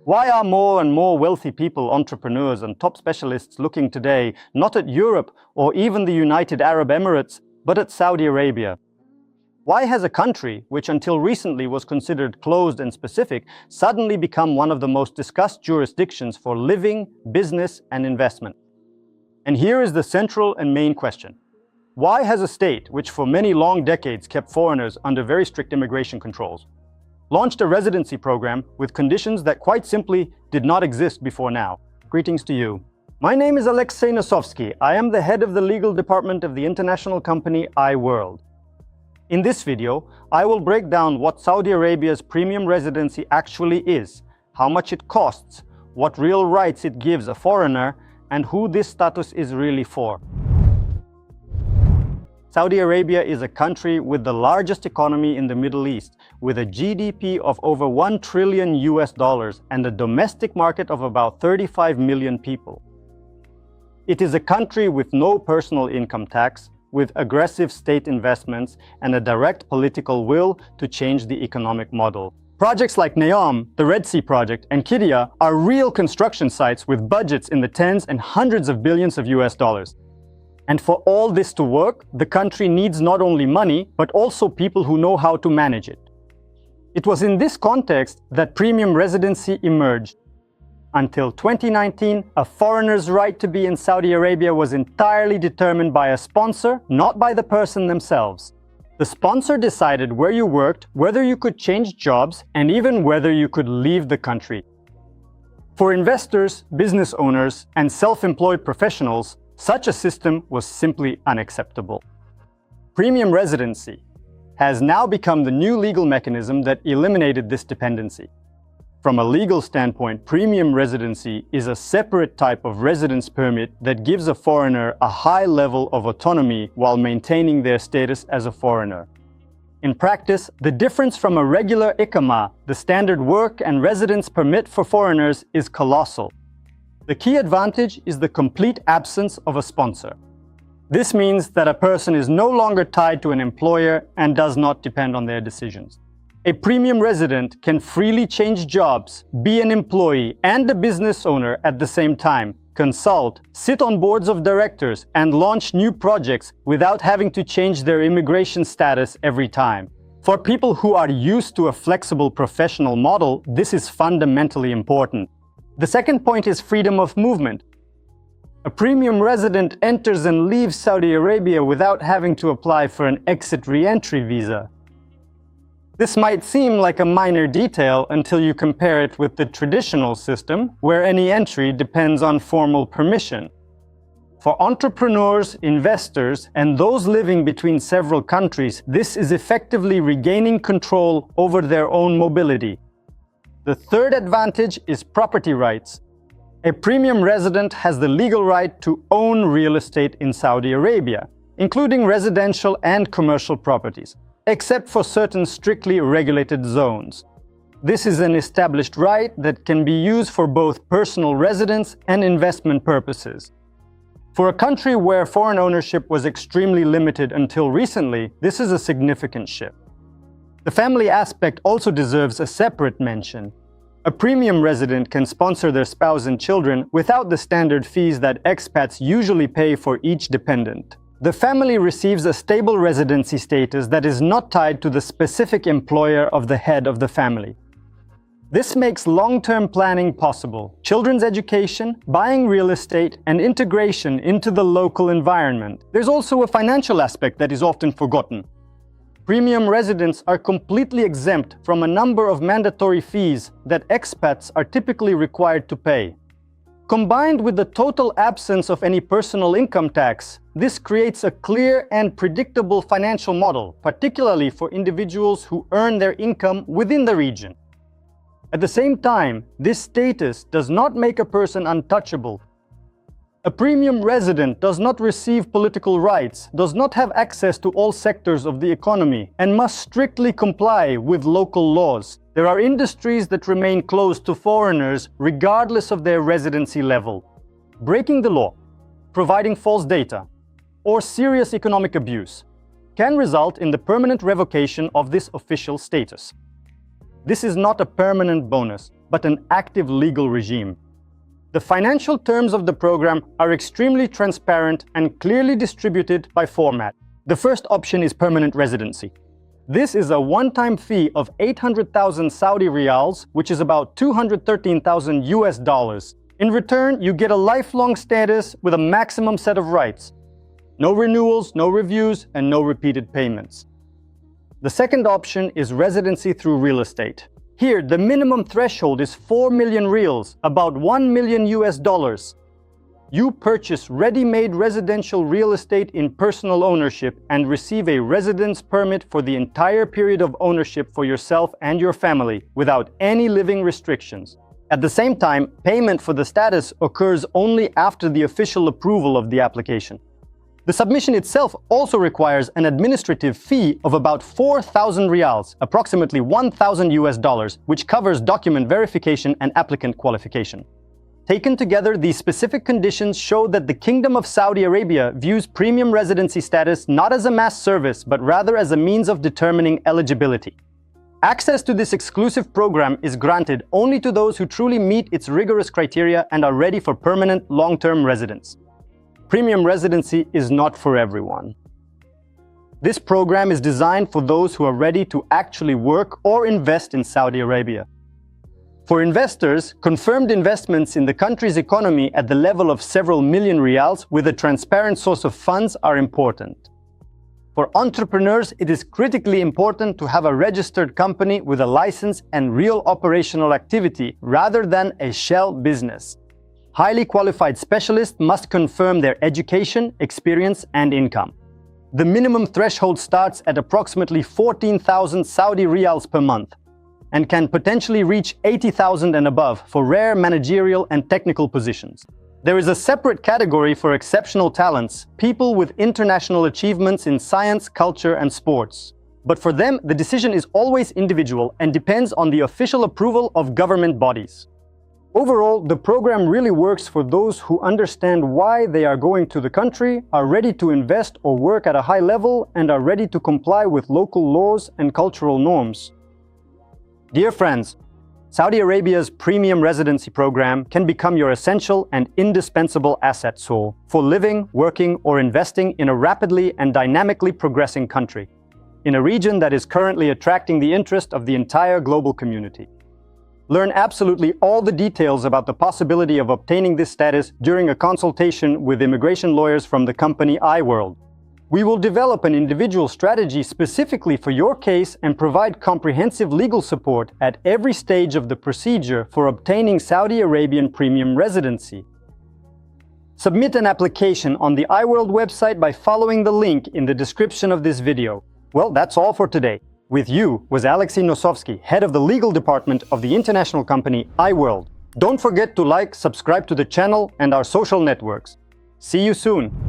Why are more and more wealthy people, entrepreneurs, and top specialists looking today not at Europe or even the United Arab Emirates, but at Saudi Arabia? Why has a country, which until recently was considered closed and specific, suddenly become one of the most discussed jurisdictions for living, business, and investment? And here is the central and main question. Why has a state, which for many long decades kept foreigners under very strict immigration controls, launched a residency program with conditions that quite simply did not exist before now? Greetings to you. My name is Alexei Nosovsky. I am the head of the legal department of the international company iWorld. In this video, I will break down what Saudi Arabia's premium residency actually is, how much it costs, what real rights it gives a foreigner, and who this status is really for. Saudi Arabia is a country with the largest economy in the Middle East, with a GDP of over $1 trillion and a domestic market of about 35 million people. It is a country with no personal income tax, with aggressive state investments and a direct political will to change the economic model. Projects like Neom, the Red Sea project, and Qiddiya are real construction sites with budgets in the tens and hundreds of billions of US dollars. And for all this to work, the country needs not only money, but also people who know how to manage it. It was in this context that premium residency emerged. Until 2019, a foreigner's right to be in Saudi Arabia was entirely determined by a sponsor, not by the person themselves. The sponsor decided where you worked, whether you could change jobs, and even whether you could leave the country. For investors, business owners, and self-employed professionals, such a system was simply unacceptable. Premium residency has now become the new legal mechanism that eliminated this dependency. From a legal standpoint, premium residency is a separate type of residence permit that gives a foreigner a high level of autonomy while maintaining their status as a foreigner. In practice, the difference from a regular iqama, the standard work and residence permit for foreigners, is colossal. The key advantage is the complete absence of a sponsor. This means that a person is no longer tied to an employer and does not depend on their decisions. A premium resident can freely change jobs, be an employee and a business owner at the same time, consult, sit on boards of directors, and launch new projects without having to change their immigration status every time. For people who are used to a flexible professional model, this is fundamentally important. The second point is freedom of movement. A premium resident enters and leaves Saudi Arabia without having to apply for an exit-re-entry visa. This might seem like a minor detail until you compare it with the traditional system, where any entry depends on formal permission. For entrepreneurs, investors, and those living between several countries, this is effectively regaining control over their own mobility. The third advantage is property rights. A premium resident has the legal right to own real estate in Saudi Arabia, including residential and commercial properties, except for certain strictly regulated zones. This is an established right that can be used for both personal residence and investment purposes. For a country where foreign ownership was extremely limited until recently, this is a significant shift. The family aspect also deserves a separate mention. A premium resident can sponsor their spouse and children without the standard fees that expats usually pay for each dependent. The family receives a stable residency status that is not tied to the specific employer of the head of the family. This makes long-term planning possible, children's education, buying real estate, and integration into the local environment. There's also a financial aspect that is often forgotten. Premium residents are completely exempt from a number of mandatory fees that expats are typically required to pay. Combined with the total absence of any personal income tax, this creates a clear and predictable financial model, particularly for individuals who earn their income within the region. At the same time, this status does not make a person untouchable. A premium resident does not receive political rights, does not have access to all sectors of the economy, and must strictly comply with local laws. There are industries that remain closed to foreigners regardless of their residency level. Breaking the law, providing false data, or serious economic abuse can result in the permanent revocation of this official status. This is not a permanent bonus, but an active legal regime. The financial terms of the program are extremely transparent and clearly distributed by format. The first option is permanent residency. This is a one-time fee of 800,000 Saudi riyals, which is about 213,000 US dollars. In return, you get a lifelong status with a maximum set of rights. No renewals, no reviews, and no repeated payments. The second option is residency through real estate. Here, the minimum threshold is 4 million riyals, about 1 million US dollars. You purchase ready-made residential real estate in personal ownership and receive a residence permit for the entire period of ownership for yourself and your family, without any living restrictions. At the same time, payment for the status occurs only after the official approval of the application. The submission itself also requires an administrative fee of about 4,000 riyals, approximately 1,000 US dollars, which covers document verification and applicant qualification. Taken together, these specific conditions show that the Kingdom of Saudi Arabia views premium residency status not as a mass service, but rather as a means of determining eligibility. Access to this exclusive program is granted only to those who truly meet its rigorous criteria and are ready for permanent, long-term residence. Premium residency is not for everyone. This program is designed for those who are ready to actually work or invest in Saudi Arabia. For investors, confirmed investments in the country's economy at the level of several million riyals with a transparent source of funds are important. For entrepreneurs, it is critically important to have a registered company with a license and real operational activity rather than a shell business. Highly qualified specialists must confirm their education, experience, and income. The minimum threshold starts at approximately 14,000 Saudi riyals per month and can potentially reach 80,000 and above for rare managerial and technical positions. There is a separate category for exceptional talents, people with international achievements in science, culture, and sports. But for them, the decision is always individual and depends on the official approval of government bodies. Overall, the program really works for those who understand why they are going to the country, are ready to invest or work at a high level, and are ready to comply with local laws and cultural norms. Dear friends, Saudi Arabia's Premium Residency program can become your essential and indispensable asset source for living, working, or investing in a rapidly and dynamically progressing country, in a region that is currently attracting the interest of the entire global community. Learn absolutely all the details about the possibility of obtaining this status during a consultation with immigration lawyers from the company iWorld. We will develop an individual strategy specifically for your case and provide comprehensive legal support at every stage of the procedure for obtaining Saudi Arabian premium residency. Submit an application on the iWorld website by following the link in the description of this video. Well, that's all for today. With you was Alexei Nosovsky, head of the legal department of the international company iWorld. Don't forget to like, subscribe to the channel and our social networks. See you soon!